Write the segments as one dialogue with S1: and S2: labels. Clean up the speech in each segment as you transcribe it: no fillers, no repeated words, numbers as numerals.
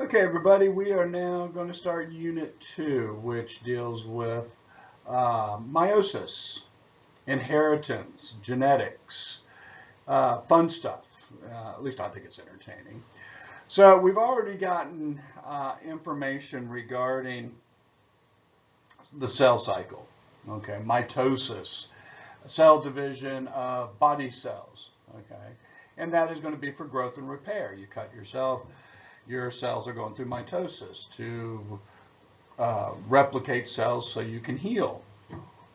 S1: Okay, everybody, we are now going to start Unit 2, which deals with meiosis, inheritance, genetics, fun stuff. At least I think it's entertaining. So we've already gotten information regarding the cell cycle, okay, mitosis, cell division of body cells, okay, and that is going to be for growth and repair. You cut yourself, your cells are going through mitosis to replicate cells so you can heal,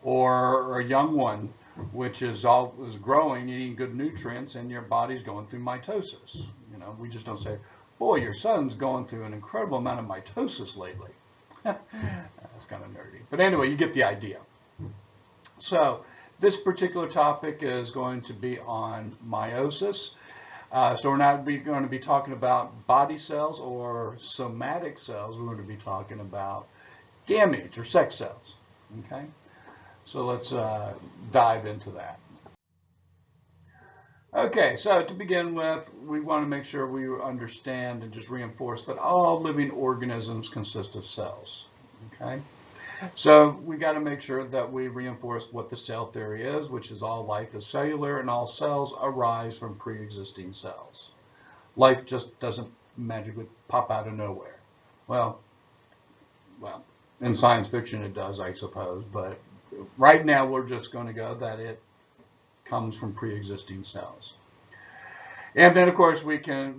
S1: or a young one which is growing, eating good nutrients, and your body's going through mitosis. You know, we just don't say, boy, your son's going through an incredible amount of mitosis lately. That's kind of nerdy. But anyway, you get the idea. So this particular topic is going to be on meiosis. So we're not going to be talking about body cells or somatic cells. We're going to be talking about gametes or sex cells. Okay? So let's dive into that. Okay, so to begin with, we want to make sure we understand and just reinforce that all living organisms consist of cells. Okay? So we got to make sure that we reinforce what the cell theory is, which is all life is cellular and all cells arise from pre-existing cells. Life just doesn't magically pop out of nowhere. Well, in science fiction it does, I suppose, but right now we're just going to go that it comes from pre-existing cells. And then, of course, we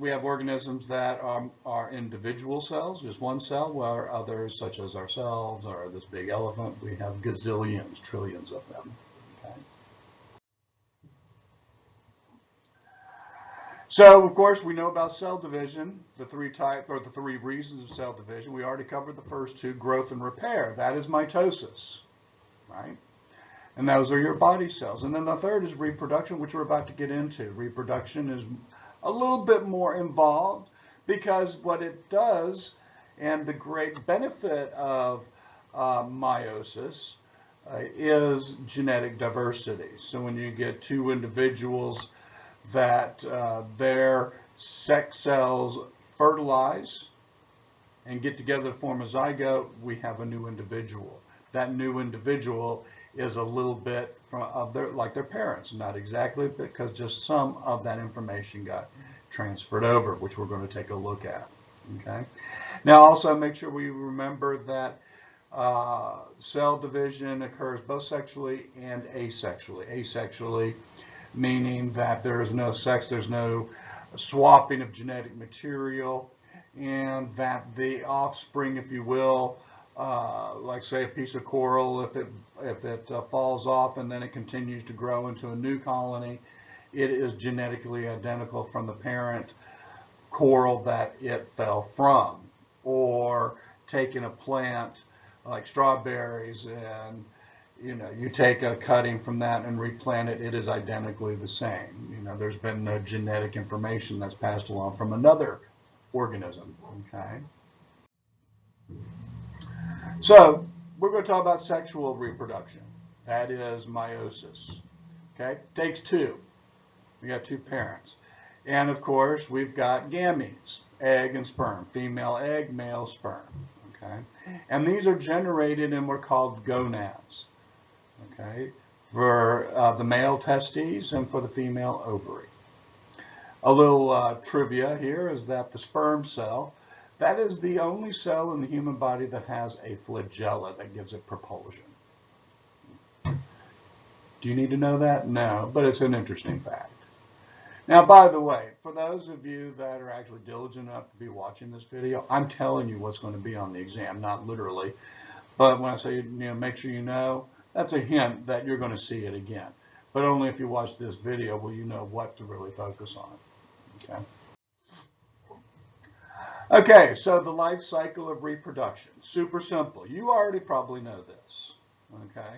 S1: have organisms that are individual cells, just one cell, where others, such as ourselves or this big elephant, we have gazillions, trillions of them. Okay. So, of course, we know about cell division, the three reasons of cell division. We already covered the first two, growth and repair. That is mitosis, right? And those are your body cells. And then the third is reproduction, which we're about to get into. Reproduction is a little bit more involved because what it does, and the great benefit of meiosis, is genetic diversity. So when you get two individuals that their sex cells fertilize and get together to form a zygote, we have a new individual. That new individual is a little bit like their parents, not exactly, because just some of that information got transferred over, which we're going to take a look at. Okay. Now, also make sure we remember that cell division occurs both sexually and asexually. Asexually meaning that there is no sex, there's no swapping of genetic material, and that the offspring, if you will, like say a piece of coral, if it falls off and then it continues to grow into a new colony, it is genetically identical from the parent coral that it fell from. Or taking a plant like strawberries and you take a cutting from that and replant it, it is identically the same. There's been no genetic information that's passed along from another organism. Okay. So we're going to talk about sexual reproduction. That is meiosis. Okay, takes two. We got two parents. And of course, we've got gametes, egg and sperm, female egg, male sperm. Okay, and these are generated in what are called gonads. Okay, for the male testes and for the female ovary. A little trivia here is that the sperm cell, that is the only cell in the human body that has a flagella that gives it propulsion. Do you need to know that? No, but it's an interesting fact. Now, by the way, for those of you that are actually diligent enough to be watching this video, I'm telling you what's going to be on the exam, not literally. But when I say, make sure you know, that's a hint that you're going to see it again. But only if you watch this video will you know what to really focus on. Okay. Okay, so the life cycle of reproduction, super simple. You already probably know this, okay?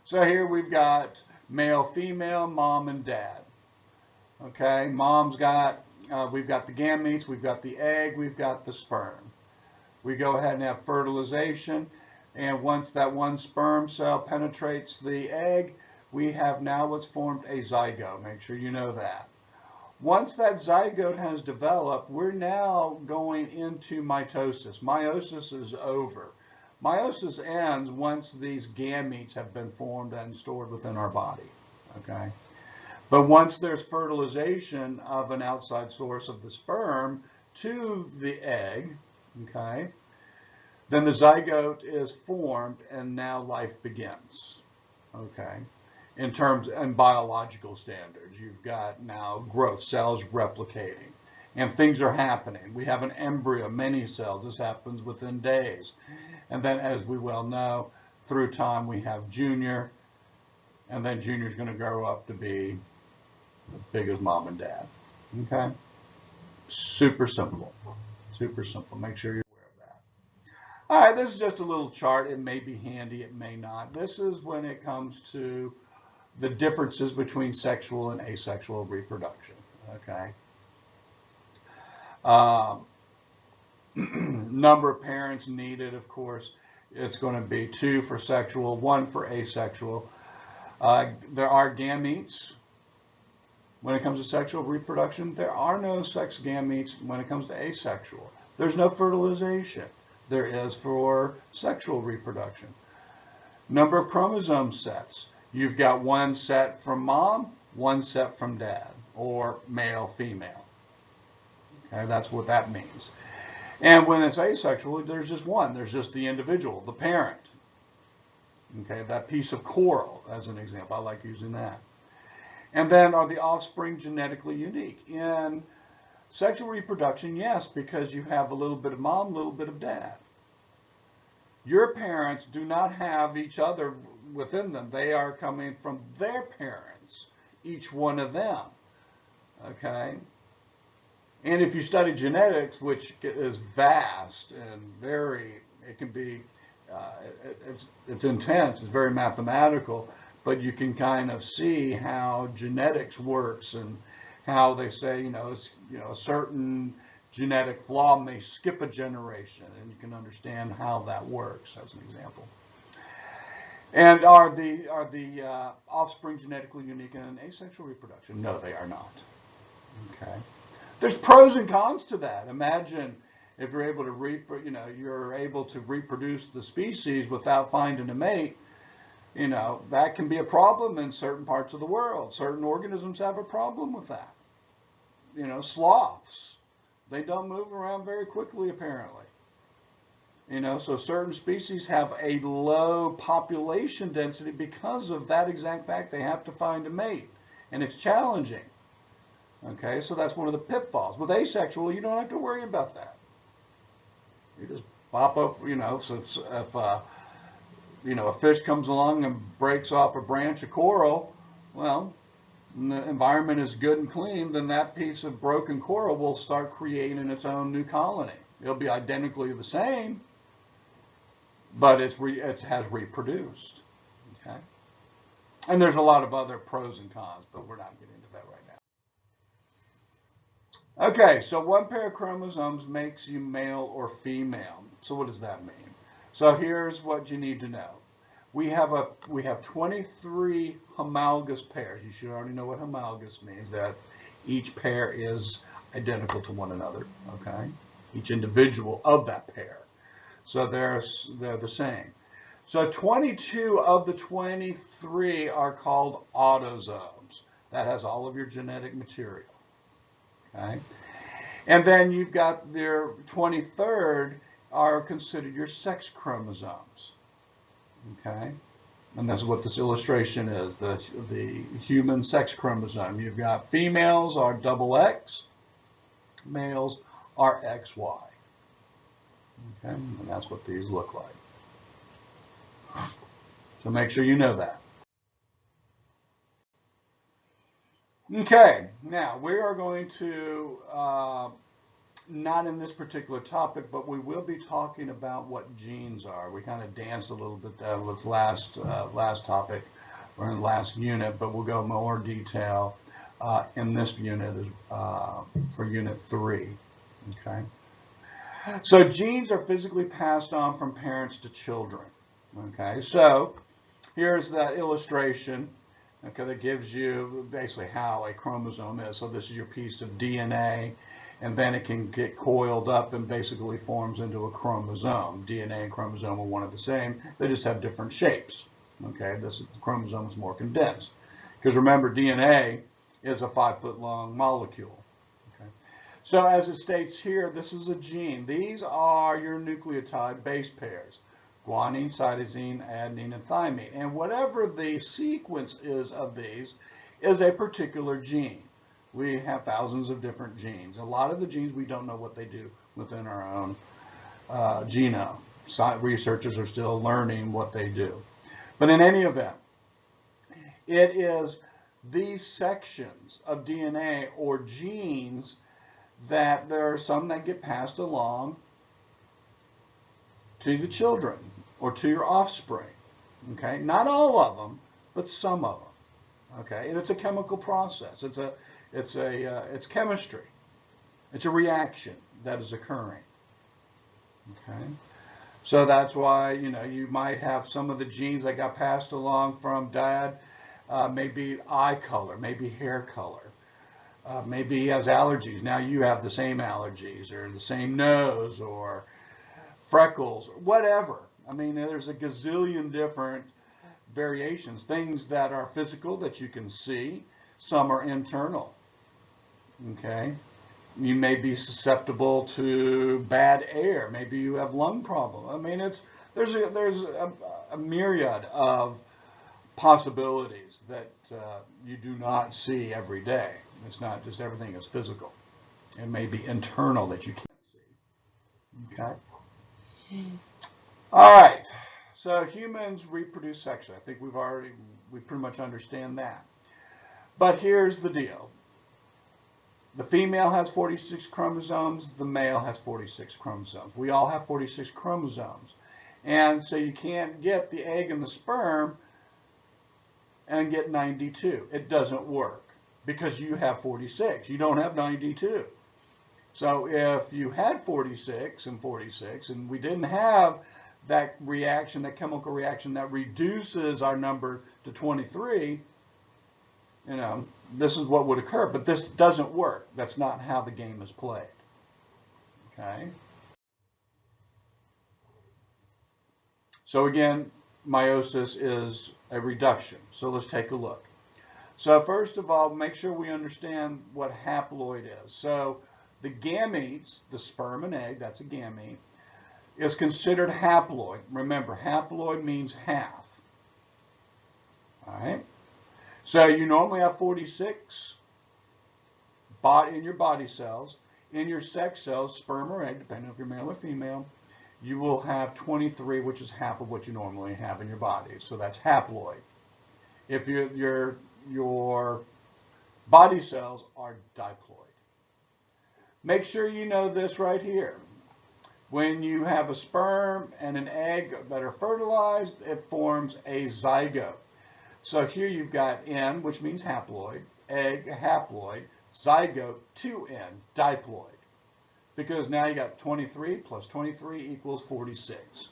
S1: So here we've got male, female, mom, and dad. Okay, mom's got, we've got the gametes, we've got the egg, we've got the sperm. We go ahead and have fertilization, and once that one sperm cell penetrates the egg, we have now what's formed a zygote. Make sure you know that. Once that zygote has developed, we're now going into mitosis. Meiosis is over. Meiosis ends once these gametes have been formed and stored within our body. Okay? But once there's fertilization of an outside source of the sperm to the egg, okay, then the zygote is formed and now life begins. Okay? In terms and biological standards, you've got now growth, cells replicating, and things are happening. We have an embryo, many cells. This happens within days. And then, as we well know, through time we have junior, and then junior's going to grow up to be as big as mom and dad. Okay? Super simple. Super simple. Make sure you're aware of that. All right, this is just a little chart. It may be handy, it may not. This is when it comes to the differences between sexual and asexual reproduction. Okay. Number of parents needed, of course, it's going to be 2 for sexual, 1 for asexual. There are gametes when it comes to sexual reproduction. There are no sex gametes when it comes to asexual. There's no fertilization. There is for sexual reproduction. Number of chromosome sets. You've got 1 set from mom, 1 set from dad, or male, female. Okay, that's what that means. And when it's asexual, there's just 1. There's just the individual, the parent. Okay, that piece of coral, as an example. I like using that. And then, are the offspring genetically unique? In sexual reproduction, yes, because you have a little bit of mom, a little bit of dad. Your parents do not have each other within them. They are coming from their parents, each one of them. Okay? And if you study genetics, which is vast and very, it can be, it's intense, it's very mathematical, but you can kind of see how genetics works and how they say, a certain genetic flaw may skip a generation, and you can understand how that works, as an example. And are the offspring genetically unique in an asexual reproduction? No, they are not. Okay. There's pros and cons to that. Imagine if you're able to you're able to reproduce the species without finding a mate. That can be a problem in certain parts of the world. Certain organisms have a problem with that. Sloths, they don't move around very quickly, apparently. So certain species have a low population density because of that exact fact. They have to find a mate, and it's challenging. Okay, so that's one of the pitfalls. With asexual, you don't have to worry about that. You just pop up, so if a fish comes along and breaks off a branch of coral, well, and the environment is good and clean, then that piece of broken coral will start creating its own new colony. It'll be identically the same, but it has reproduced. Okay, and there's a lot of other pros and cons, but we're not getting into that right now. Okay, so 1 pair of chromosomes makes you male or female. So what does that mean? So here's what you need to know. We have 23 homologous pairs. You should already know what homologous means, that each pair is identical to one another, okay? Each individual of that pair. So they're the same. So 22 of the 23 are called autosomes. That has all of your genetic material. Okay? And then you've got their 23rd are considered your sex chromosomes. Okay? And that's what this illustration is, the human sex chromosome. You've got females are XX, males are XY. Okay? And that's what these look like. So make sure you know that. Okay, now we are going to, not in this particular topic, but we will be talking about what genes are. We kind of danced a little bit with last topic or in the last unit, but we'll go more detail in this unit for unit 3. Okay. So genes are physically passed on from parents to children. Okay, so here's that illustration. Okay, that gives you basically how a chromosome is. So this is your piece of DNA, and then it can get coiled up and basically forms into a chromosome. DNA and chromosome are one and the same. They just have different shapes. Okay, the chromosome is more condensed. Because remember, DNA is a 5-foot-long molecule. Okay. So as it states here, this is a gene. These are your nucleotide base pairs: guanine, cytosine, adenine, and thymine. And whatever the sequence is of these is a particular gene. We have thousands of different genes. A lot of the genes, we don't know what they do within our own genome. Researchers are still learning what they do. But in any event, it is these sections of DNA or genes that there are some that get passed along to the children or to your offspring. Okay, not all of them, but some of them. Okay, and it's a chemical process. It's chemistry. It's a reaction that is occurring. Okay, so that's why you might have some of the genes that got passed along from dad. Maybe eye color, maybe hair color. Maybe he has allergies. Now you have the same allergies, or the same nose, or freckles, or whatever. I mean, there's a gazillion different variations. Things that are physical that you can see. Some are internal. Okay, you may be susceptible to bad air. Maybe you have lung problem. I mean, there's a myriad of possibilities that you do not see every day. It's not just everything is physical. It may be internal that you can't see. Okay. All right. So humans reproduce sexually. I think we pretty much understand that. But here's the deal. The female has 46 chromosomes. The male has 46 chromosomes. We all have 46 chromosomes. And so you can't get the egg and the sperm and get 92. It doesn't work because you have 46. You don't have 92. So if you had 46 and we didn't have that reaction, that chemical reaction that reduces our number to 23, this is what would occur. But this doesn't work. That's not how the game is played. Okay? So again, meiosis is a reduction. So let's take a look. So first of all, make sure we understand what haploid is. So the gametes, the sperm and egg, that's a gamete, is considered haploid. Remember, haploid means half. All right? So you normally have 46 in your body cells. In your sex cells, sperm or egg, depending if you're male or female, you will have 23, which is half of what you normally have in your body. So that's haploid. If your body cells are diploid. Make sure you know this right here. When you have a sperm and an egg that are fertilized, it forms a zygote. So here you've got N, which means haploid, egg, haploid, zygote, 2N, diploid. Because now you got 23 plus 23 equals 46.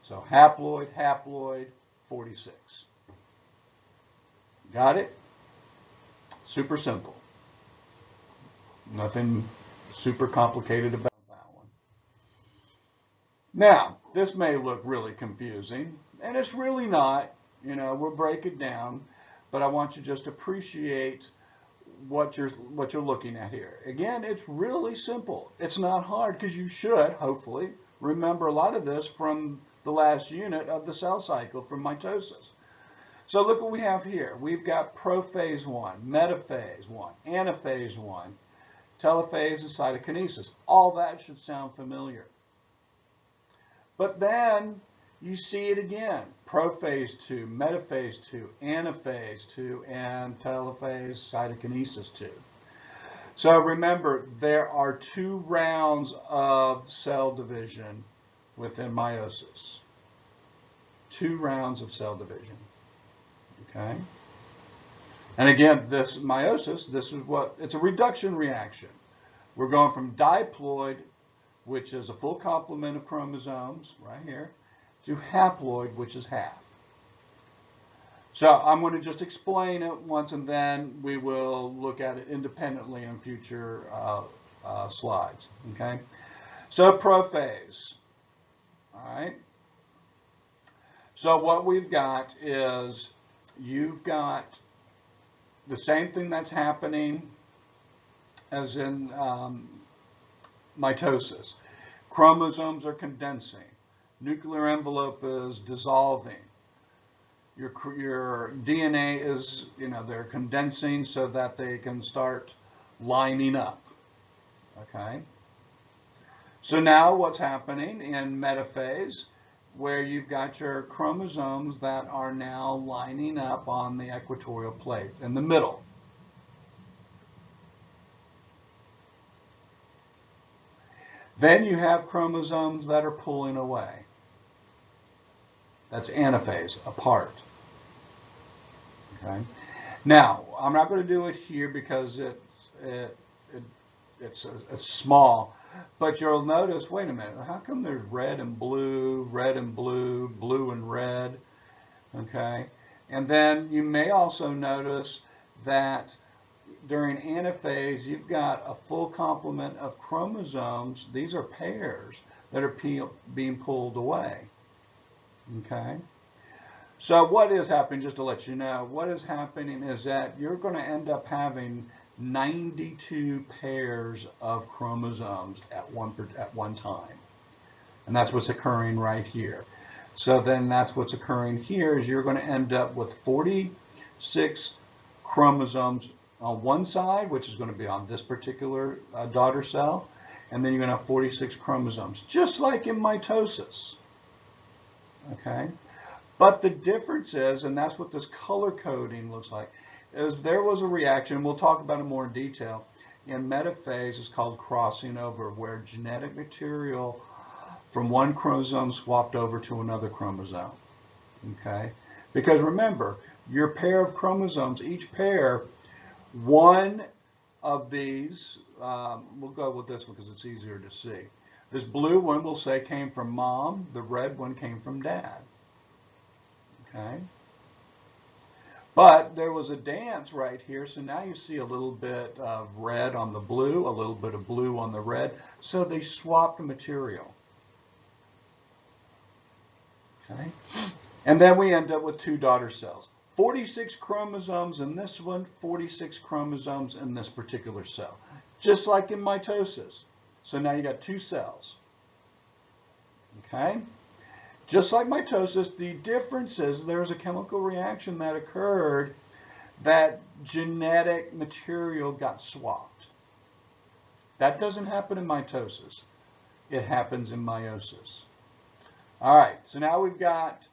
S1: So haploid, haploid, 46. Got it? Super simple. Nothing super complicated about that one. Now, this may look really confusing, and it's really not. We'll break it down, but I want you to just appreciate what you're looking at here. Again, it's really simple. It's not hard because you should, hopefully, remember a lot of this from the last unit of the cell cycle from mitosis. So look what we have here. We've got prophase 1, metaphase 1, anaphase 1, telophase, and cytokinesis. All that should sound familiar. But then you see it again. Prophase 2, metaphase 2, anaphase 2, and telophase, cytokinesis 2. So remember, there are 2 rounds of cell division within meiosis. 2 rounds of cell division. Okay? And again, this meiosis, it's a reduction reaction. We're going from diploid, which is a full complement of chromosomes, right here, to haploid, which is half. So I'm going to just explain it once, and then we will look at it independently in future slides. Okay. So prophase. All right. So what we've got is you've got the same thing that's happening as in mitosis. Chromosomes are condensing. Nuclear envelope is dissolving. Your DNA is, they're condensing so that they can start lining up. Okay? So now what's happening in metaphase, where you've got your chromosomes that are now lining up on the equatorial plate in the middle. Then you have chromosomes that are pulling away. That's anaphase, apart. Okay. Now, I'm not going to do it here because it's small, but you'll notice, wait a minute, how come there's red and blue, blue and red, okay? And then you may also notice that during anaphase, you've got a full complement of chromosomes. These are pairs that are being pulled away, okay? So what is happening, just to let you know, what is happening is that you're going to end up having 92 pairs of chromosomes at one time. And that's what's occurring right here. So then that's what's occurring here is you're going to end up with 46 chromosomes on one side, which is going to be on this particular daughter cell, and then you're going to have 46 chromosomes, just like in mitosis. Okay? But the difference is, and that's what this color coding looks like, is there was a reaction, we'll talk about it more in detail, in metaphase. It's called crossing over, where genetic material from one chromosome swapped over to another chromosome. Okay? Because remember, your pair of chromosomes, each pair, one of these, we'll go with this one because it's easier to see. This blue one we'll say came from mom, the red one came from dad. Okay? But there was a dance right here, so now you see a little bit of red on the blue, a little bit of blue on the red, so they swapped material. Okay? And then we end up with two daughter cells. 46 chromosomes in this one, 46 chromosomes in this particular cell. Just like in mitosis. So now you got two cells. Okay? Just like mitosis, the difference is there's a chemical reaction that occurred that genetic material got swapped. That doesn't happen in mitosis. It happens in meiosis. All right, so now we got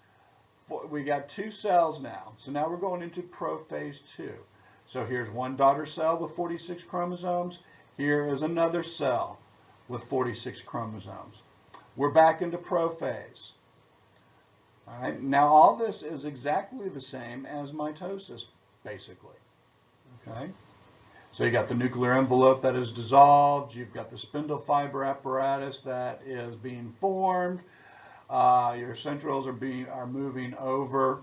S1: two cells now. So now we're going into prophase 2. So here's one daughter cell with 46 chromosomes. Here is another cell with 46 chromosomes. We're back into prophase. All right, now all this is exactly the same as mitosis, basically. Okay, so you got the nuclear envelope that is dissolved. You've got the spindle fiber apparatus that is being formed. Your centrioles are moving over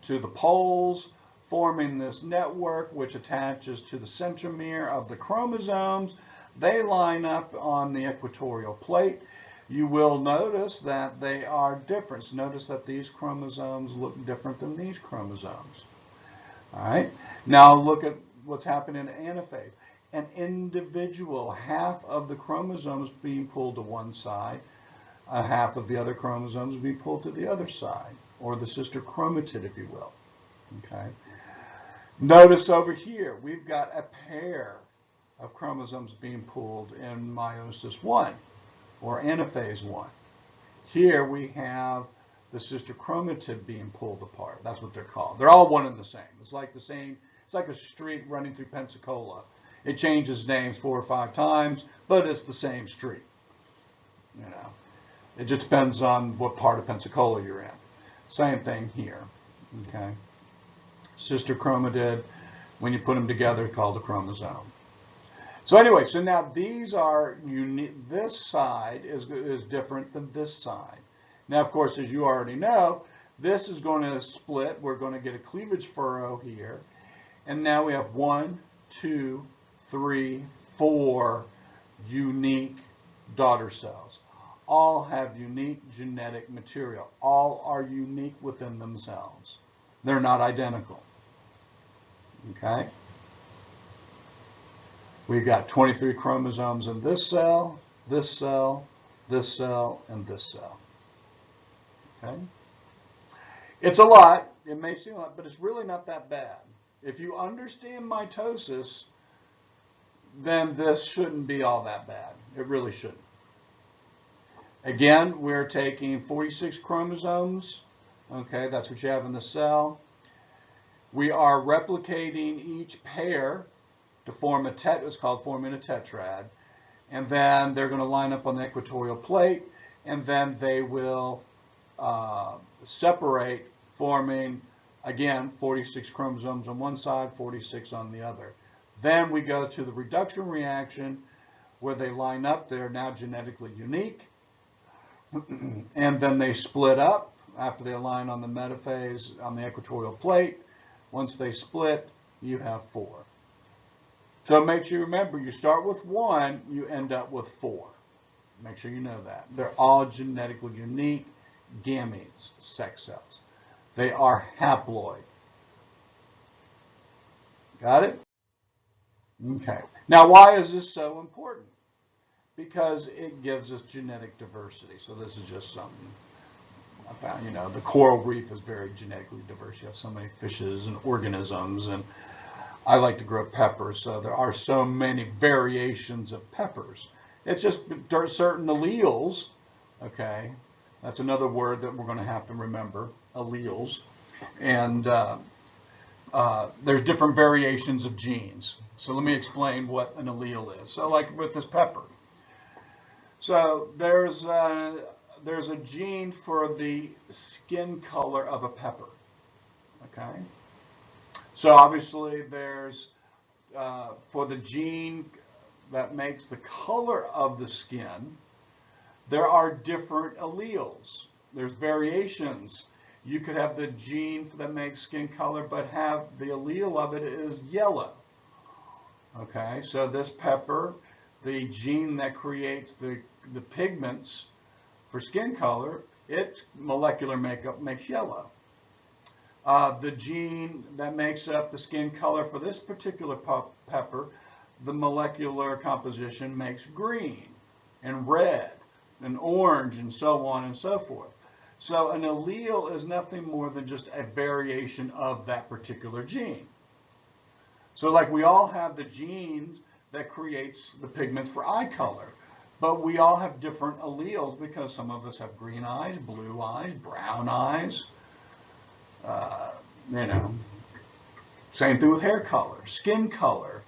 S1: to the poles, forming this network which attaches to the centromere of the chromosomes. They line up on the equatorial plate. You will notice that they are different. Notice that these chromosomes look different than these chromosomes. All right. Now look at what's happening in anaphase. An individual, half of the chromosomes being pulled to one side, half of the other chromosomes being pulled to the other side, or the sister chromatid, if you will. Okay. Notice over here, we've got a pair of chromosomes being pulled in meiosis 1. Or anaphase 1. Here we have the sister chromatid being pulled apart. That's what they're called. They're all one and the same. It's like the same. It's like a street running through Pensacola. It changes names 4 or 5 times, but it's the same street. You know, it just depends on what part of Pensacola you're in. Same thing here. Okay. Sister chromatid, when you put them together, it's called a chromosome. So anyway, so now these are unique. This side is different than this side. Now, of course, as you already know, This is going to split. We're going to get a cleavage furrow here. And now we have 1, 2, 3, 4 unique daughter cells. All have unique genetic material. All are unique within themselves. They're not identical. Okay? We've got 23 chromosomes in this cell, this cell, this cell, and this cell. Okay? It's a lot. It may seem a lot, but it's really not that bad. If you understand mitosis, then this shouldn't be all that bad. It really shouldn't. Again, we're taking 46 chromosomes. Okay, that's what you have in the cell. We are replicating each pair to form it's called forming a tetrad. And then they're going to line up on the equatorial plate, and then they will separate, forming, again, 46 chromosomes on one side, 46 on the other. Then we go to the reduction reaction where they line up. They're now genetically unique. And then they split up after they align on the metaphase on the equatorial plate. Once they split, you have 4. So make sure you remember, you start with 1, you end up with 4. Make sure you know that. They're all genetically unique gametes, sex cells. They are haploid. Got it? Okay. Now, why is this so important? Because it gives us genetic diversity. So this is just something I found. The coral reef is very genetically diverse. You have so many fishes and organisms, and I like to grow peppers, so there are so many variations of peppers. It's just certain alleles, okay? That's another word that we're going to have to remember, alleles. And there's different variations of genes. So let me explain what an allele is. So like with this pepper. So there's a gene for the skin color of a pepper, okay? So obviously there's, for the gene that makes the color of the skin, there are different alleles. There's variations. You could have the gene that makes skin color, but have the allele of it is yellow. Okay, so this pepper, the gene that creates the pigments for skin color, its molecular makeup makes yellow. The gene that makes up the skin color for this particular pepper, the molecular composition makes green and red and orange and so on and so forth. So an allele is nothing more than just a variation of that particular gene. So like we all have the gene that creates the pigments for eye color, but we all have different alleles because some of us have green eyes, blue eyes, brown eyes. Same thing with hair color, skin color,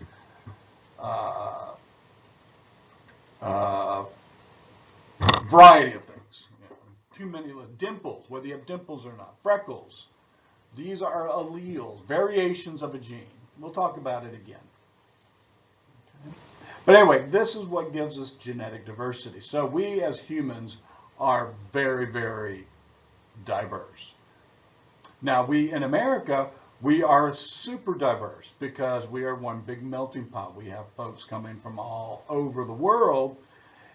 S1: variety of things. Too many dimples, whether you have dimples or not, freckles. These are alleles, variations of a gene. We'll talk about it again. Okay. But anyway, this is what gives us genetic diversity. So we as humans are very, very diverse. Now, we in America, we are super diverse because we are one big melting pot. We have folks coming from all over the world,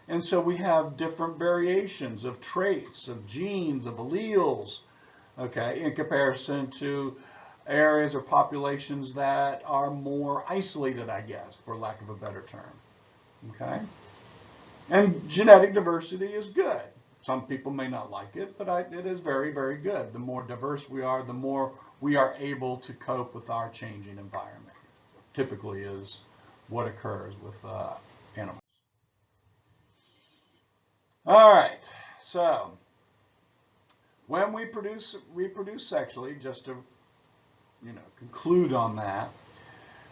S1: and so we have different variations of traits, of genes, of alleles, okay, in comparison to areas or populations that are more isolated, I guess, for lack of a better term, okay? And genetic diversity is good. Some people may not like it, but it is very, very good. The more diverse we are, the more we are able to cope with our changing environment. Typically is what occurs with animals. All right, so when we reproduce sexually, just to conclude on that,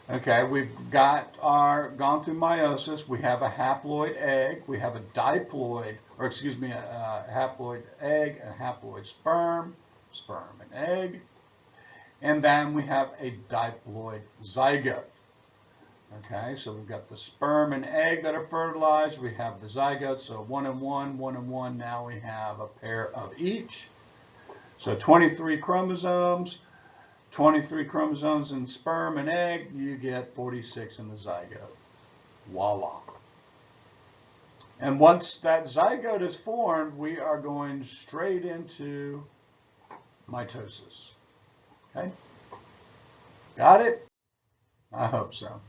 S1: okay, we've gone through meiosis. We have a haploid egg. We have a diploid, or excuse me, a haploid egg, a haploid sperm and egg. And then we have a diploid zygote. Okay, so we've got the sperm and egg that are fertilized. We have the zygote, so 1 and 1, 1 and 1. Now we have a pair of each. So 23 chromosomes, 23 chromosomes in sperm and egg, you get 46 in the zygote. Voila. And once that zygote is formed, we are going straight into mitosis. Okay? Got it? I hope so.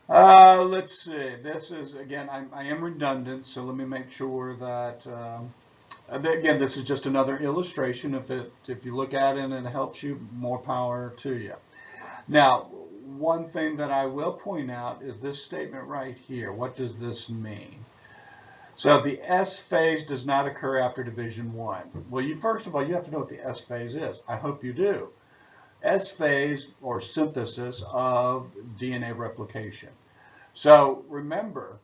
S1: Let's see. This is, again, I am redundant, so let me make sure that, again, this is just another illustration. If you look at it and it helps you, more power to you. Now, one thing that I will point out is this statement right here. What does this mean? So the S phase does not occur after division 1. Well, first of all, you have to know what the S phase is. I hope you do. S phase, or synthesis of DNA replication. So remember,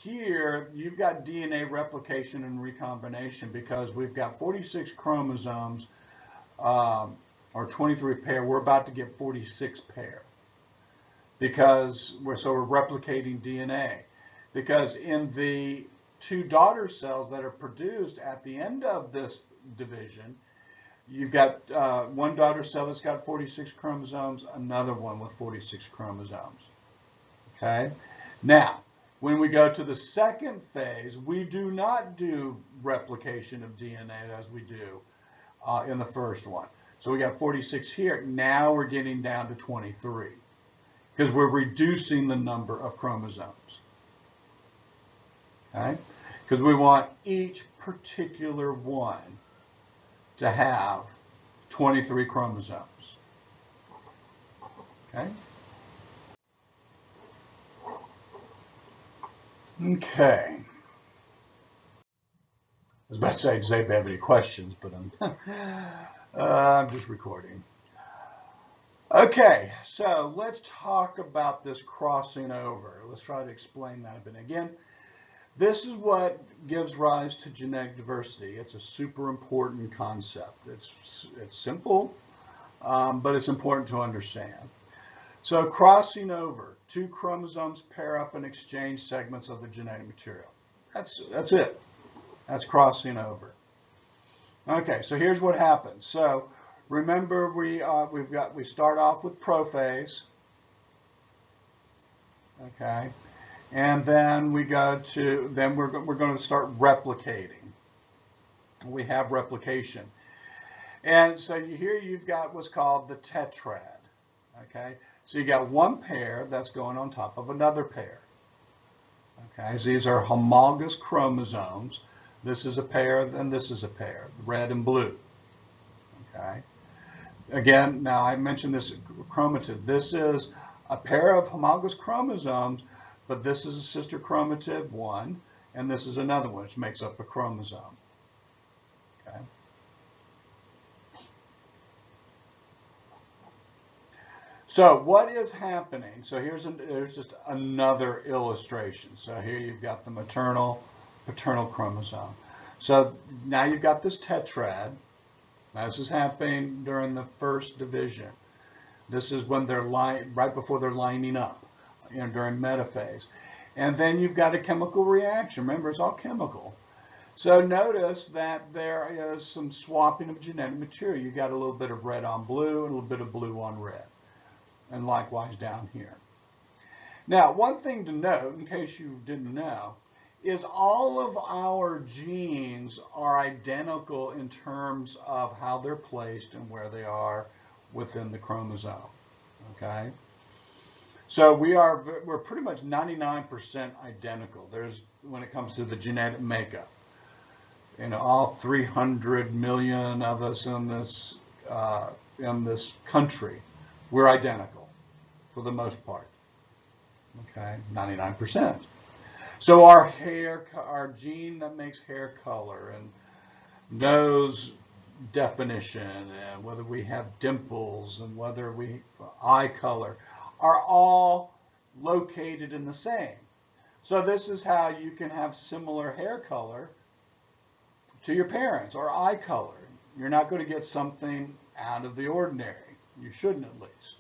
S1: here you've got DNA replication and recombination because we've got 46 chromosomes, or 23 pair. We're about to get 46 pair because we're replicating DNA. Because in the 2 daughter cells that are produced at the end of this division, you've got one daughter cell that's got 46 chromosomes, another one with 46 chromosomes. Okay? Now, when we go to the second phase, we do not do replication of DNA as we do in the first one. So we got 46 here. Now we're getting down to 23 because we're reducing the number of chromosomes. Okay? Because we want each particular one to have 23 chromosomes. Okay? Okay. I was about to say, does anybody have any questions, but I'm just recording. Okay, so let's talk about this crossing over. Let's try to explain that a bit. Again, this is what gives rise to genetic diversity. It's a super important concept. It's simple, but it's important to understand. So crossing over, 2 chromosomes pair up and exchange segments of the genetic material. That's it. That's crossing over. Okay, so here's what happens. So remember, we start off with prophase. Okay. And then we go to, then we're going to start replicating. We have replication. And so here you've got what's called the tetrad. Okay, so you got one pair that's going on top of another pair. Okay, so these are homologous chromosomes. This is a pair, then this is a pair, red and blue. Okay. Again, now I mentioned this chromatid. This is a pair of homologous chromosomes, but this is a sister chromatid, one, and this is another one, which makes up a chromosome. Okay. So what is happening? So there's just another illustration. So here you've got the maternal, paternal chromosome. So now you've got this tetrad. Now this is happening during the first division. This is when they're right before they're lining up, during metaphase. And then you've got a chemical reaction. Remember, it's all chemical. So notice that there is some swapping of genetic material. You got a little bit of red on blue and a little bit of blue on red. And likewise down here. Now, one thing to note, in case you didn't know, is all of our genes are identical in terms of how they're placed and where they are within the chromosome. Okay? So we're pretty much 99% identical. When it comes to the genetic makeup. All 300 million of us in this country, we're identical for the most part. Okay, 99%. So our gene that makes hair color and nose definition and whether we have dimples and whether we eye color are all located in the same. So this is how you can have similar hair color to your parents or eye color. You're not going to get something out of the ordinary. You shouldn't, at least.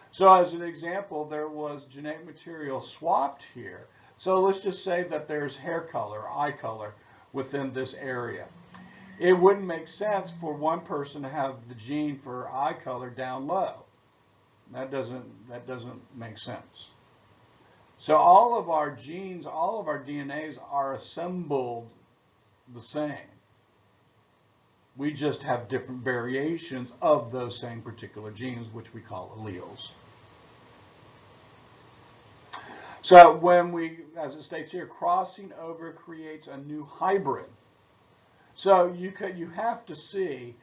S1: So as an example, there was genetic material swapped here. So let's just say that there's hair color, eye color within this area. It wouldn't make sense for one person to have the gene for eye color down low. That doesn't make sense. So all of our genes, all of our DNAs are assembled the same. We just have different variations of those same particular genes, which we call alleles. So when we, as it states here, crossing over creates a new hybrid. So you have to see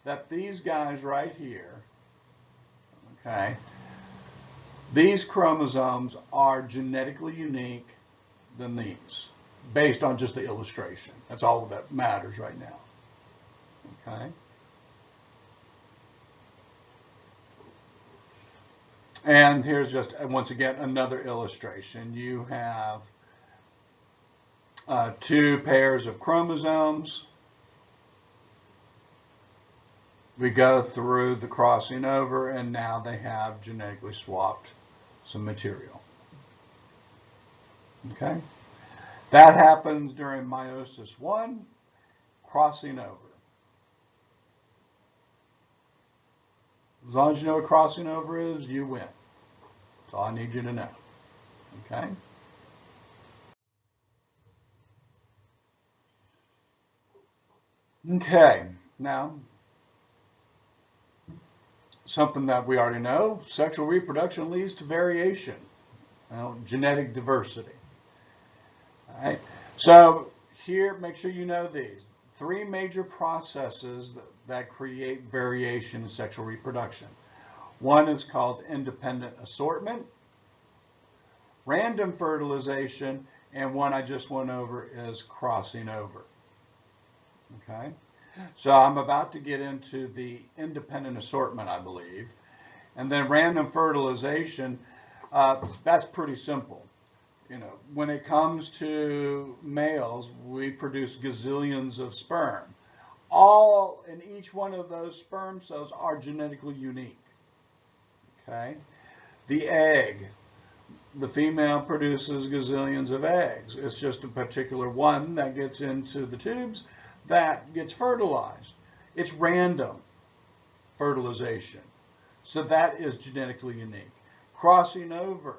S1: that these guys right here, okay, these chromosomes are genetically unique than these, based on just the illustration. That's all that matters right now. Okay. And here's just, once again, another illustration. You have two pairs of chromosomes. We go through the crossing over, and now they have genetically swapped some material. Okay? That happens during meiosis 1, crossing over. As long as you know what crossing over is, you win. That's all I need you to know. Okay? Okay, now, something that we already know, sexual reproduction leads to variation, genetic diversity. All right, so here, make sure you know these. 3 major processes that create variation in sexual reproduction. One is called independent assortment, random fertilization, and one I just went over is crossing over. Okay, so I'm about to get into the independent assortment, I believe. And then random fertilization, that's pretty simple. When it comes to males, we produce gazillions of sperm. All and each one of those sperm cells are genetically unique. Okay? The egg, the female produces gazillions of eggs. It's just a particular one that gets into the tubes that gets fertilized. It's random fertilization. So that is genetically unique. Crossing over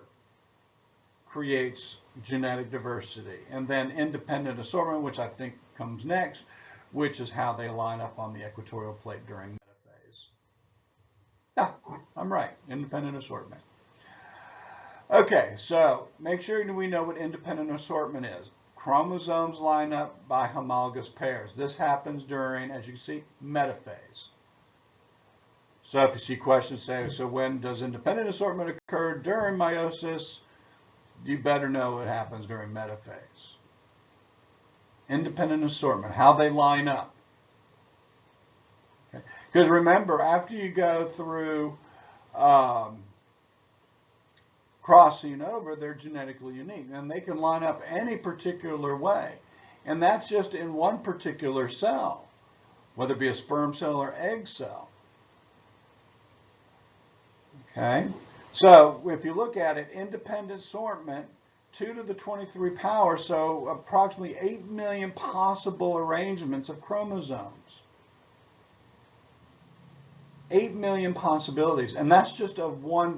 S1: creates genetic diversity. And then independent assortment, which I think comes next, which is how they line up on the equatorial plate during metaphase. Yeah, I'm right, independent assortment. Okay, so make sure we know what independent assortment is. Chromosomes line up by homologous pairs. This happens during, as you can see, metaphase. So if you see questions say, so when does independent assortment occur during meiosis? You better know it happens during metaphase. Independent assortment, how they line up. Okay. Because remember, after you go through crossing over, they're genetically unique. And they can line up any particular way. And that's just in one particular cell, whether it be a sperm cell or egg cell. Okay? So if you look at it, independent assortment, 2 to the 23 power, so approximately 8 million possible arrangements of chromosomes. 8 million possibilities, and that's just of one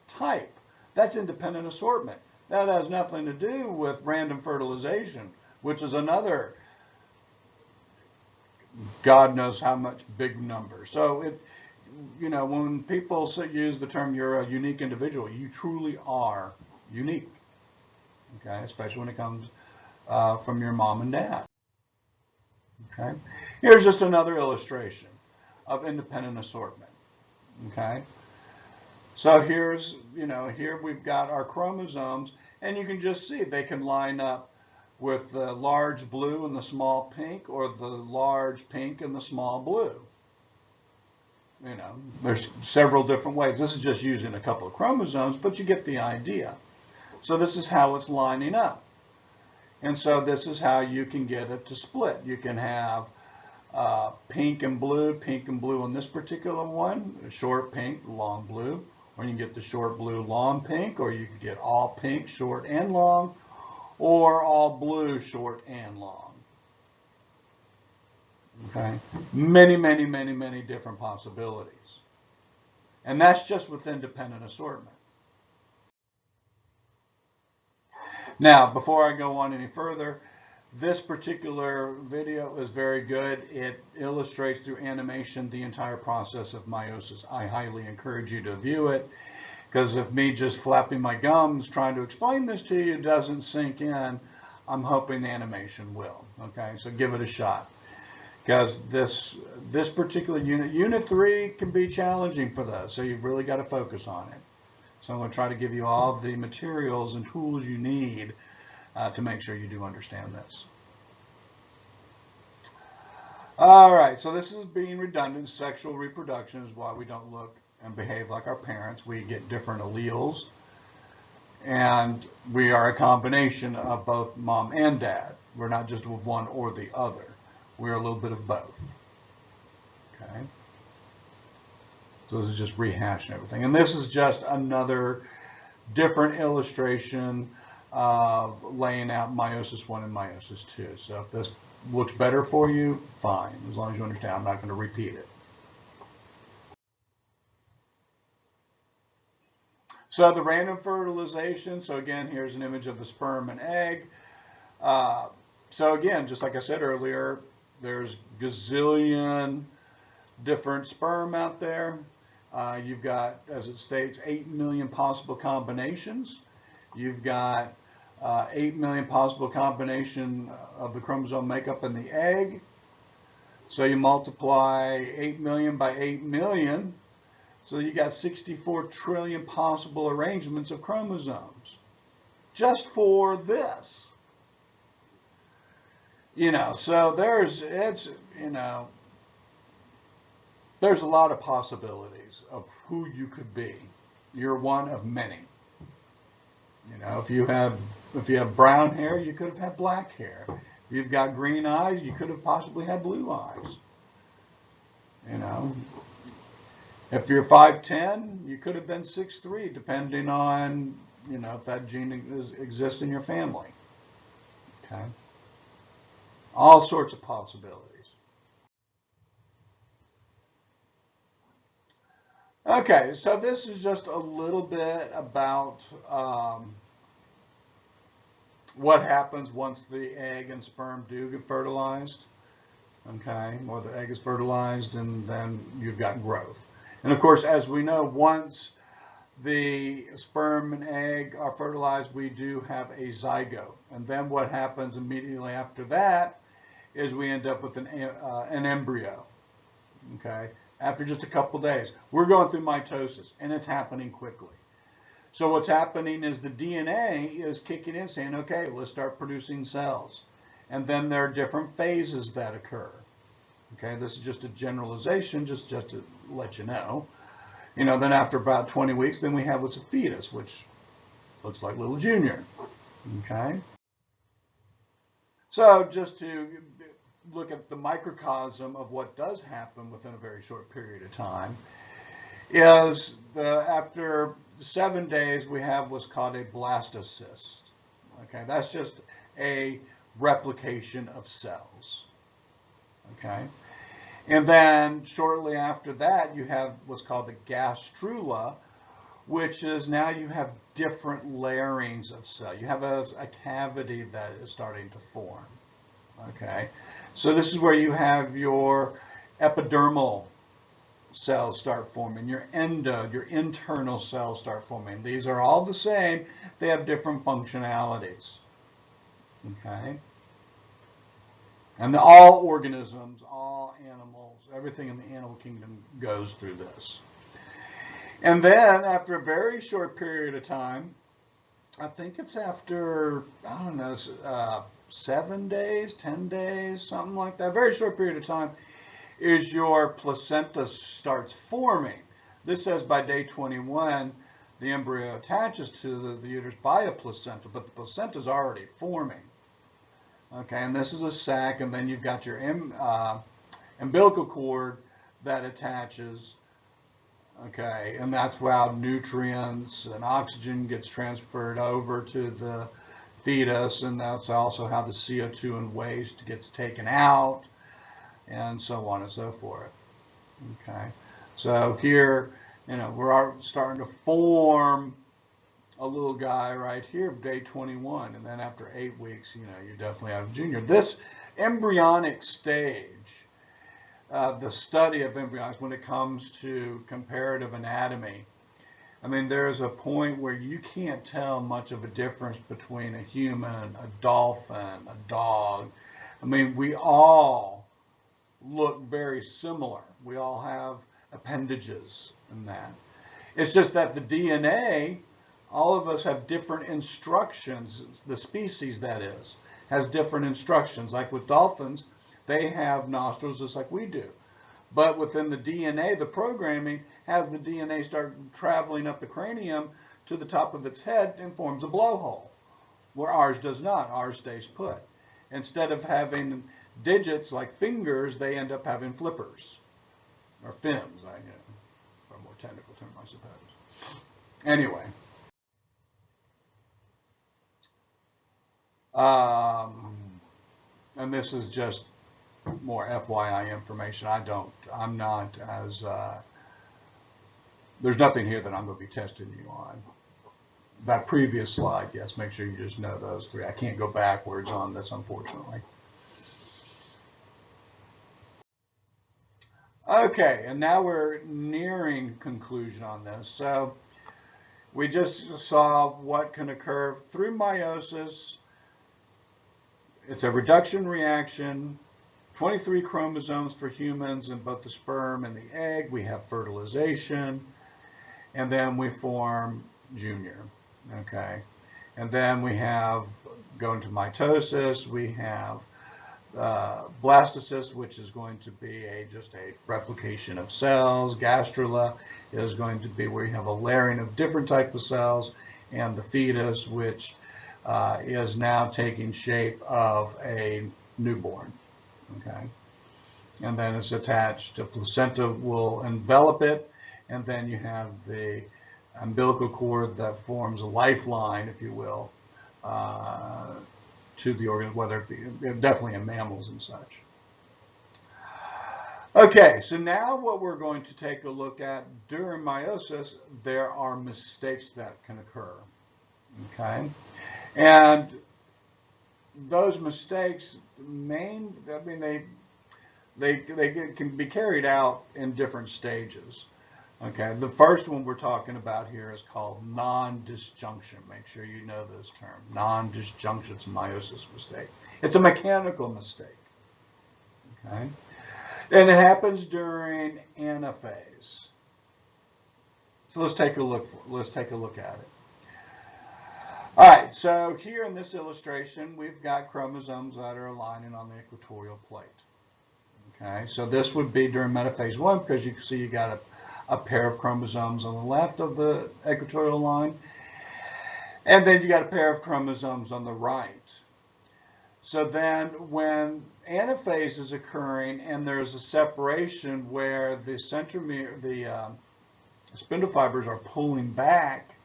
S1: type. That's independent assortment. That has nothing to do with random fertilization, which is another God knows how much big number. So when people use the term you're a unique individual, you truly are unique. Okay, especially when it comes from your mom and dad. Okay, here's just another illustration of independent assortment. Okay, so here's, here we've got our chromosomes, and you can just see they can line up with the large blue and the small pink, or the large pink and the small blue. There's several different ways. This is just using a couple of chromosomes, but you get the idea. So this is how it's lining up. And so this is how you can get it to split. You can have pink and blue on this particular one, short pink, long blue, or you can get the short blue, long pink, or you can get all pink, short and long, or all blue, short and long. Okay? Many, many, many, many different possibilities. And that's just with independent assortment. Now, before I go on any further, this particular video is very good. It illustrates through animation the entire process of meiosis. I highly encourage you to view it, because if me just flapping my gums trying to explain this to you doesn't sink in, I'm hoping animation will. Okay, so give it a shot, because this particular unit 3 can be challenging for those, so you've really got to focus on it. So I'm going to try to give you all the materials and tools you need to make sure you do understand this. All right, so this is being redundant. Sexual reproduction is why we don't look and behave like our parents. We get different alleles, and we are a combination of both mom and dad. We're not just with one or the other. We're a little bit of both. Okay. So this is just rehashing everything. And this is just another different illustration of laying out meiosis 1 and meiosis 2. So if this looks better for you, fine, as long as you understand. I'm not going to repeat it. So the random fertilization, so again, here's an image of the sperm and egg. So again, just like I said earlier, there's gazillion different sperm out there. You've got, as it states, 8 million possible combinations. You've got 8 million possible combination of the chromosome makeup in the egg. So you multiply 8 million by 8 million. So you got 64 trillion possible arrangements of chromosomes just for this. So there's a lot of possibilities of who you could be. You're one of many. If you have brown hair, you could have had black hair. If you've got green eyes, you could have possibly had blue eyes. If you're 5'10", you could have been 6'3", depending on, if that gene exists in your family. Okay? All sorts of possibilities. Okay, so this is just a little bit about what happens once the egg and sperm do get fertilized. Okay, or the egg is fertilized, and then you've got growth. And of course, as we know, once the sperm and egg are fertilized, we do have a zygote. And then what happens immediately after that is we end up with an embryo. Okay, after just a couple days. We're going through mitosis, and it's happening quickly. So what's happening is the DNA is kicking in, saying, okay, let's start producing cells. And then there are different phases that occur. Okay, this is just a generalization, just to let you know. Then after about 20 weeks, then we have what's a fetus, which looks like little Junior. Okay. So just to look at the microcosm of what does happen within a very short period of time, is after 7 days, we have what's called a blastocyst. Okay, that's just a replication of cells. Okay, and then shortly after that, you have what's called the gastrula, which is now you have different layerings of cell. You have a cavity that is starting to form. Okay, so this is where you have your epidermal cells start forming, your internal cells start forming. These are all the same. They have different functionalities. Okay. And all organisms, all animals, everything in the animal kingdom goes through this. And then after a very short period of time, I think it's after, 7 days, 10 days, something like that, very short period of time, is your placenta starts forming. This says by day 21, the embryo attaches to the uterus by a placenta, but the placenta is already forming. Okay, and this is a sac, and then you've got your umbilical cord that attaches. Okay, and that's how nutrients and oxygen gets transferred over to the fetus, and that's also how the CO2 and waste gets taken out. and so on and so forth. Okay, so here, we're starting to form a little guy right here, day 21, and then after 8 weeks, you definitely have a junior. This embryonic stage, the study of embryos when it comes to comparative anatomy, I mean, there's a point where you can't tell much of a difference between a human, a dolphin, a dog. I mean, we all look very similar. We all have appendages in that. It's just that the DNA, all of us have different instructions. The species, that is, has different instructions. Like with dolphins, they have nostrils just like we do. But within the DNA, the programming has the DNA start traveling up the cranium to the top of its head and forms a blowhole, where ours does not. Ours stays put. Instead of having digits like fingers, they end up having flippers, or fins, for a more technical term, I suppose. Anyway. And this is just more FYI information. I'm not as, there's nothing here that I'm going to be testing you on. That previous slide, yes, make sure you just know those three. I can't go backwards on this, unfortunately. Okay, and now we're nearing conclusion on this. So we just saw what can occur through meiosis. It's a reduction reaction. 23 chromosomes for humans in both the sperm and the egg. We have fertilization, and then we form junior, okay? And then we have, going to mitosis, we have blastocyst, which is going to be just a replication of cells. Gastrula is going to be where you have a layering of different types of cells, and the fetus, which is now taking shape of a newborn. Okay, and then it's attached. A placenta will envelop it, and then you have the umbilical cord that forms a lifeline, if you will, to the organ, whether it be definitely in mammals and such. Okay, so now what we're going to take a look at during meiosis, there are mistakes that can occur. Okay, and those mistakes, they can be carried out in different stages. Okay, the first one we're talking about here is called non-disjunction. Make sure you know this term. Non-disjunction, it's a meiosis mistake. It's a mechanical mistake. Okay, and it happens during anaphase. So let's take a look at it. All right, so here in this illustration, we've got chromosomes that are aligning on the equatorial plate. Okay, so this would be during metaphase 1 because you can see you got a pair of chromosomes on the left of the equatorial line, and then you got a pair of chromosomes on the right. So then when anaphase is occurring and there's a separation where the centromere, the spindle fibers are pulling back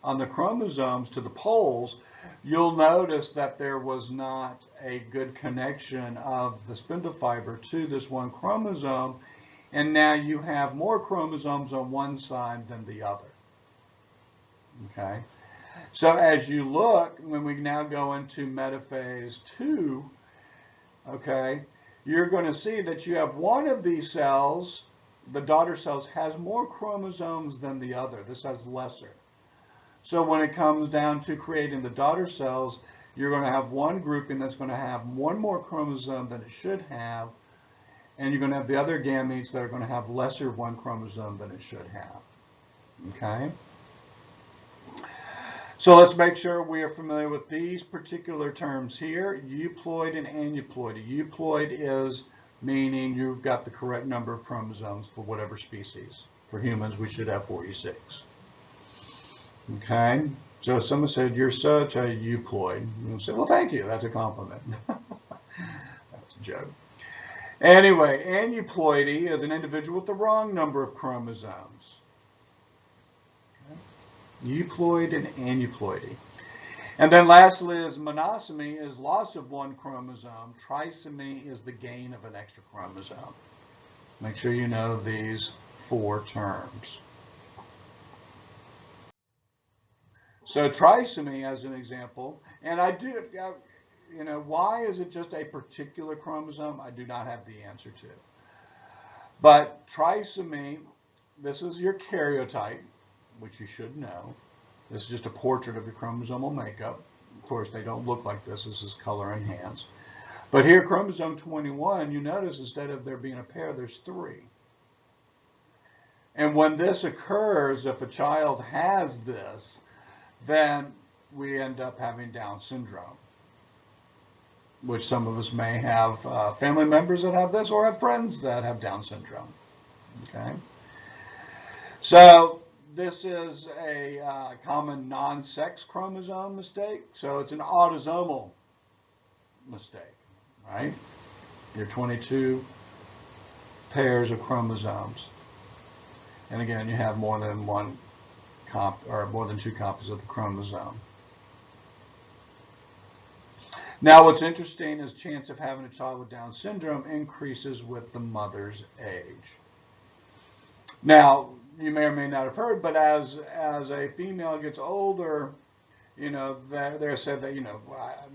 S1: on the chromosomes to the poles, you'll notice that there was not a good connection of the spindle fiber to this one chromosome, and now you have more chromosomes on one side than the other. Okay, so as you look, when we now go into metaphase 2, okay, you're going to see that you have one of these cells, the daughter cells, has more chromosomes than the other. This has lesser. So when it comes down to creating the daughter cells, you're going to have one grouping that's going to have one more chromosome than it should have, and you're going to have the other gametes that are going to have lesser one chromosome than it should have. Okay? So let's make sure we are familiar with these particular terms here, euploid and aneuploid. Euploid is meaning you've got the correct number of chromosomes for whatever species. For humans, we should have 46. Okay, so if someone said, you're such a euploid, you'll say, well, thank you, that's a compliment. That's a joke. Anyway, aneuploidy is an individual with the wrong number of chromosomes. Okay. Euploid and aneuploidy. And then lastly is monosomy is loss of one chromosome. Trisomy is the gain of an extra chromosome. Make sure you know these 4 terms. So trisomy as an example, and I do, why is it just a particular chromosome? I do not have the answer to. But trisomy, this is your karyotype, which you should know. This is just a portrait of your chromosomal makeup. Of course, they don't look like this. This is color enhanced. But here, chromosome 21, you notice instead of there being a pair, there's 3. And when this occurs, if a child has this, then we end up having Down syndrome, which some of us may have family members that have this or have friends that have Down syndrome. Okay? So this is a common non-sex chromosome mistake. So it's an autosomal mistake, right? There are 22 pairs of chromosomes. And again, you have more than one or more than 2 copies of the chromosome. Now, what's interesting is chance of having a child with Down syndrome increases with the mother's age. Now, you may or may not have heard, but as a female gets older, they're said that,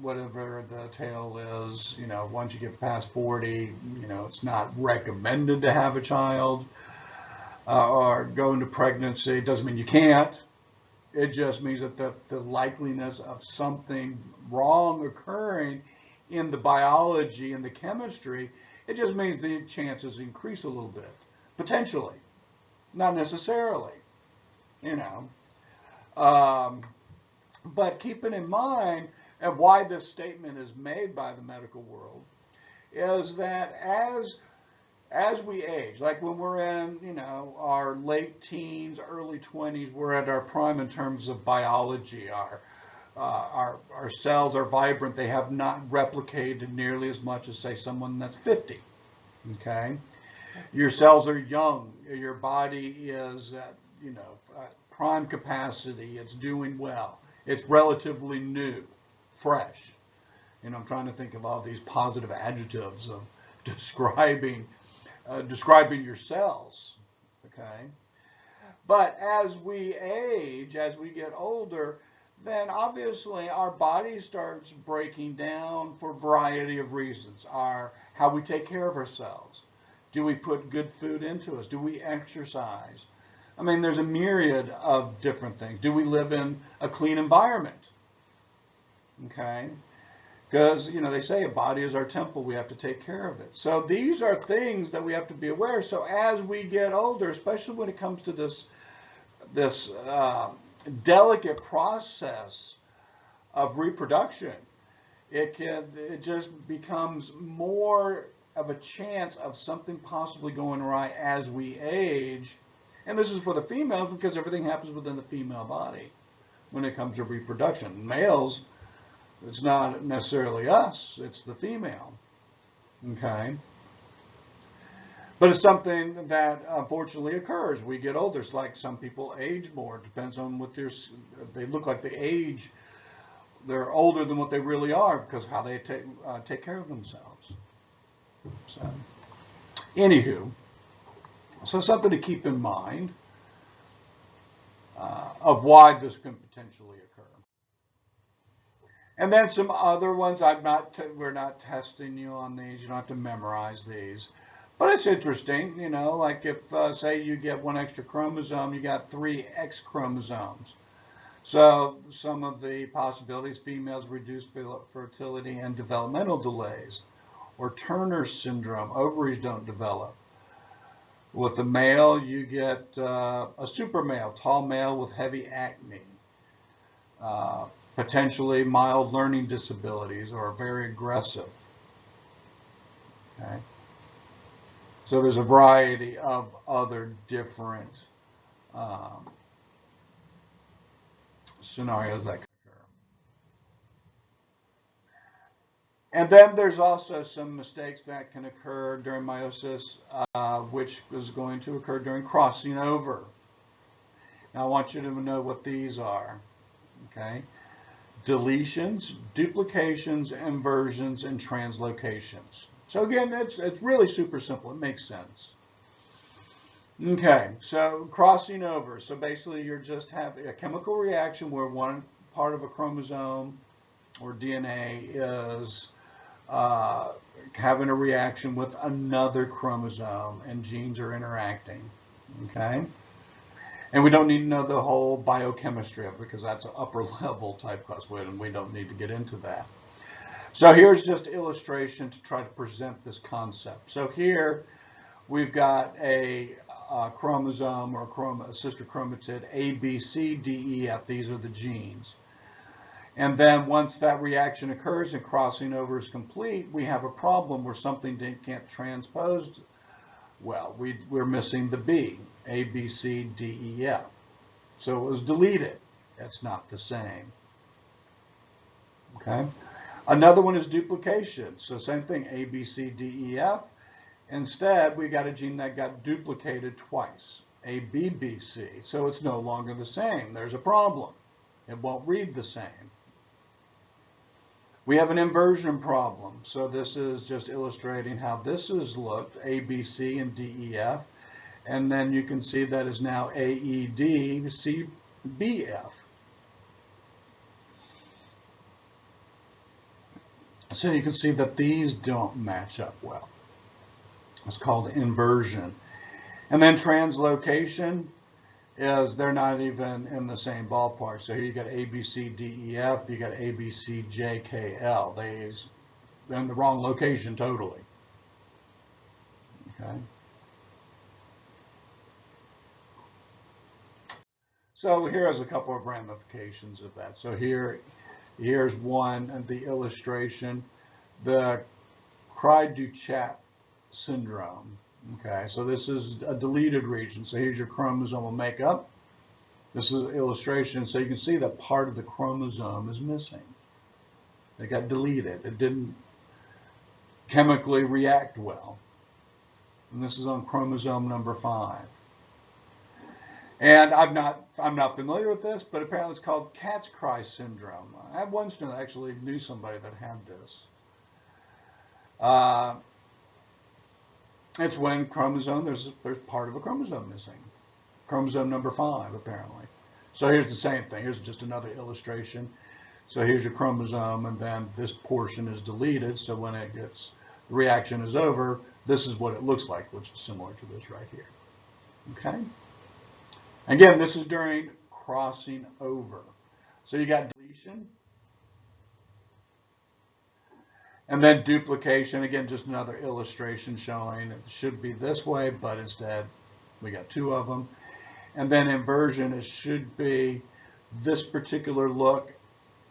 S1: whatever the tale is, once you get past 40, it's not recommended to have a child or go into pregnancy. It doesn't mean you can't. It just means that the likeliness of something wrong occurring in the biology and the chemistry, it just means the chances increase a little bit, potentially. Not necessarily, but keeping in mind, and why this statement is made by the medical world, is that as we age, like when we're in, our late teens, early 20s, we're at our prime in terms of biology. Our cells are vibrant. They have not replicated nearly as much as, say, someone that's 50. Okay. Your cells are young. Your body is at, prime capacity. It's doing well. It's relatively new, fresh. I'm trying to think of all these positive adjectives of describing your cells. Okay. But as we age, as we get older, then obviously our body starts breaking down for a variety of reasons. How we take care of ourselves. Do we put good food into us? Do we exercise? I mean, there's a myriad of different things. Do we live in a clean environment? Okay? Because, they say a body is our temple. We have to take care of it. So these are things that we have to be aware of. So as we get older, especially when it comes to this delicate process of reproduction, it just becomes more of a chance of something possibly going right as we age. And this is for the females because everything happens within the female body when it comes to reproduction. Males, it's not necessarily us, it's the female. Okay? But it's something that unfortunately occurs. We get older. It's like some people age more. It depends on what if they look like they age. They're older than what they really are because of how they take care of themselves. So, anywho, so something to keep in mind of why this can potentially occur. And then some other ones. We're not testing you on these. You don't have to memorize these. But it's interesting, like if, say, you get one extra chromosome, you got 3 X chromosomes. So some of the possibilities, females reduce fertility and developmental delays, or Turner syndrome, ovaries don't develop. With a male, you get a super male, tall male with heavy acne, potentially mild learning disabilities or very aggressive. Okay. So there's a variety of other different scenarios that could occur. And then there's also some mistakes that can occur during meiosis, which is going to occur during crossing over. Now I want you to know what these are. Okay. deletions, duplications, inversions, and translocations. So again, it's really super simple. It makes sense. Okay, so crossing over. So basically you're just having a chemical reaction where one part of a chromosome or DNA is having a reaction with another chromosome and genes are interacting. Okay? And we don't need to know the whole biochemistry of it because that's an upper level type class, and we don't need to get into that. So here's just illustration to try to present this concept. So here we've got a chromosome or a sister chromatid, A, B, C, D, E, F. These are the genes. And then once that reaction occurs and crossing over is complete, we have a problem where something can't transpose. Well, we're missing the B, A, B, C, D, E, F. So it was deleted. That's not the same. Okay. Another one is duplication. So same thing, A, B, C, D, E, F. Instead, we got a gene that got duplicated twice, A, B, B, C. So it's no longer the same. There's a problem. It won't read the same. We have an inversion problem. So this is just illustrating how this is looked, A, B, C, and D, E, F. And then you can see that is now A, E, D, C, B, F. So you can see that these don't match up well. It's called inversion. And then translocation is they're not even in the same ballpark. So here you got A, B, C, D, E, F. You got A, B, C, J, K, L. They're in the wrong location totally. Okay. So here's a couple of ramifications of that. So here's one of the illustration, the Cry-Duchat syndrome. Okay, so this is a deleted region. So here's your chromosomal makeup. This is an illustration, so you can see that part of the chromosome is missing. It got deleted. It didn't chemically react well. And this is on chromosome number 5. And I'm not familiar with this, but apparently it's called cat's cry syndrome. I have one student that actually knew somebody that had this. It's when there's part of a chromosome missing. Chromosome number 5, apparently. So here's the same thing. Here's just another illustration. So here's your chromosome, and then this portion is deleted. So when the reaction is over, this is what it looks like, which is similar to this right here. Okay? Again, this is during crossing over. So you got deletion. And then duplication, again, just another illustration showing it should be this way, but instead we got 2 of them. And then inversion, it should be this particular look,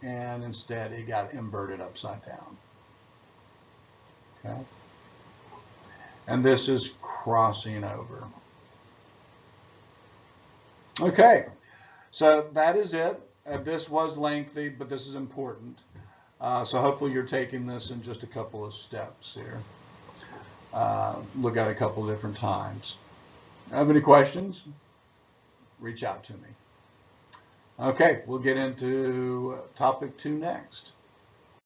S1: and instead it got inverted upside down. Okay. And this is crossing over. Okay, so that is it. This was lengthy, but this is important. So hopefully you're taking this in just a couple of steps here. Look at it a couple of different times. Have any questions? Reach out to me. Okay, we'll get into topic 2 next.